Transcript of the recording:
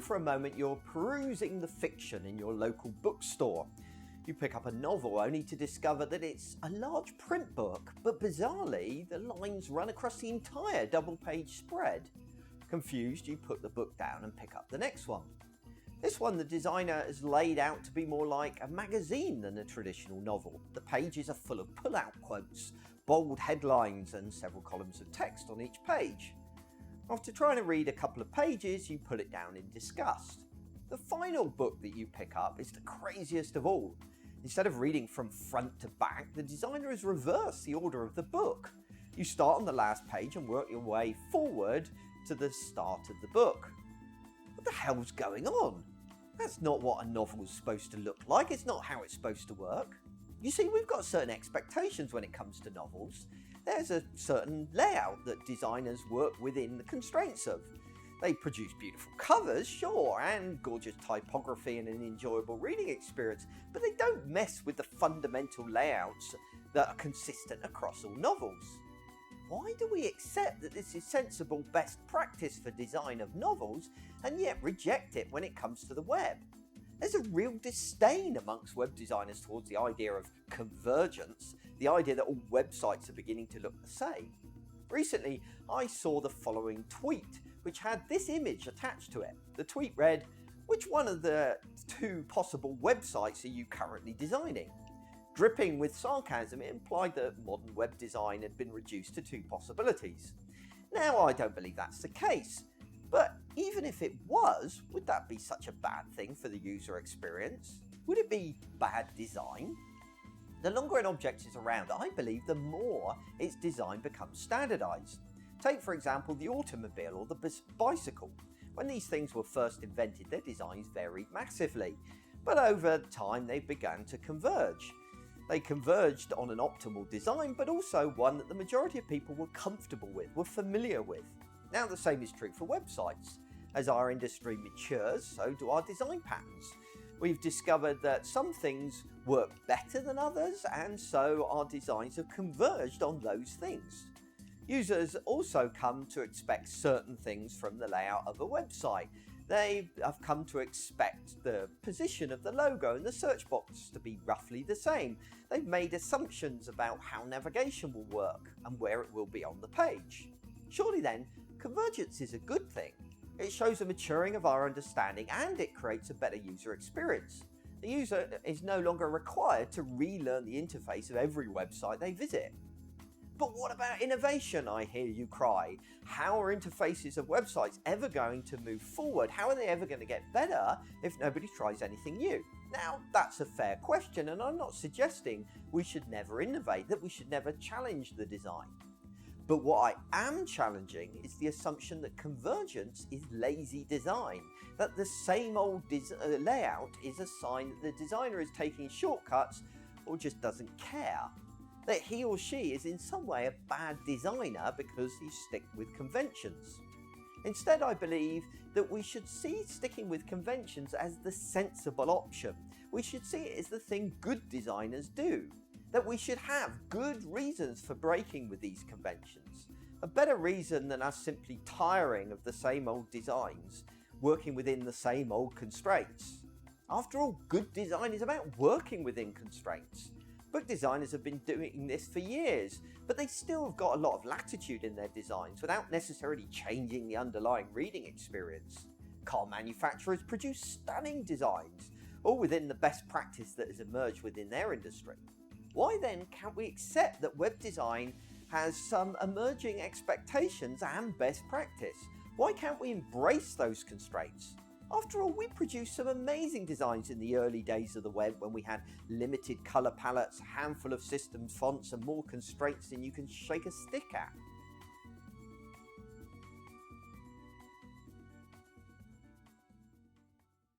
for a moment you're perusing the fiction in your local bookstore. You pick up a novel only to discover that it's a large print book, but bizarrely the lines run across the entire double-page spread. Confused, you put the book down and pick up the next one. This one the designer has laid out to be more like a magazine than a traditional novel. The pages are full of pull-out quotes, bold headlines and several columns of text on each page. After trying to read a couple of pages, you put it down in disgust. The final book that you pick up is the craziest of all. Instead of reading from front to back, the designer has reversed the order of the book. You start on the last page and work your way forward to the start of the book. What the hell's going on? That's not what a novel is supposed to look like. It's not how it's supposed to work. You see, we've got certain expectations when it comes to novels. There's a certain layout that designers work within the constraints of. They produce beautiful covers, sure, and gorgeous typography and an enjoyable reading experience, but they don't mess with the fundamental layouts that are consistent across all novels. Why do we accept that this is sensible best practice for design of novels and yet reject it when it comes to the web? There's a real disdain amongst web designers towards the idea of convergence, the idea that all websites are beginning to look the same. Recently, I saw the following tweet, which had this image attached to it. The tweet read, "Which one of the two possible websites are you currently designing?" Dripping with sarcasm, it implied that modern web design had been reduced to two possibilities. Now, I don't believe that's the case, but even if it was, would that be such a bad thing for the user experience? Would it be bad design? The longer an object is around, I believe, the more its design becomes standardized. Take, for example, the automobile or the bicycle. When these things were first invented, their designs varied massively, but over time they began to converge. They converged on an optimal design, but also one that the majority of people were comfortable with, were familiar with. Now the same is true for websites. As our industry matures, so do our design patterns. We've discovered that some things work better than others, and so our designs have converged on those things. Users also come to expect certain things from the layout of a website. They have come to expect the position of the logo and the search box to be roughly the same. They've made assumptions about how navigation will work and where it will be on the page. Surely then, convergence is a good thing. It shows a maturing of our understanding and it creates a better user experience. The user is no longer required to relearn the interface of every website they visit. But what about innovation, I hear you cry? How are interfaces of websites ever going to move forward? How are they ever going to get better if nobody tries anything new? Now, that's a fair question, and I'm not suggesting we should never innovate, that we should never challenge the design. But what I am challenging is the assumption that convergence is lazy design, that the same old layout is a sign that the designer is taking shortcuts or just doesn't care. That he or she is in some way a bad designer because you stick with conventions. Instead, I believe that we should see sticking with conventions as the sensible option. We should see it as the thing good designers do. That we should have good reasons for breaking with these conventions. A better reason than us simply tiring of the same old designs, working within the same old constraints. After all, good design is about working within constraints. Book designers have been doing this for years, but they still have got a lot of latitude in their designs without necessarily changing the underlying reading experience. Car manufacturers produce stunning designs, all within the best practice that has emerged within their industry. Why then can't we accept that web design has some emerging expectations and best practice? Why can't we embrace those constraints? After all, we produced some amazing designs in the early days of the web when we had limited colour palettes, a handful of systems, fonts and more constraints than you can shake a stick at.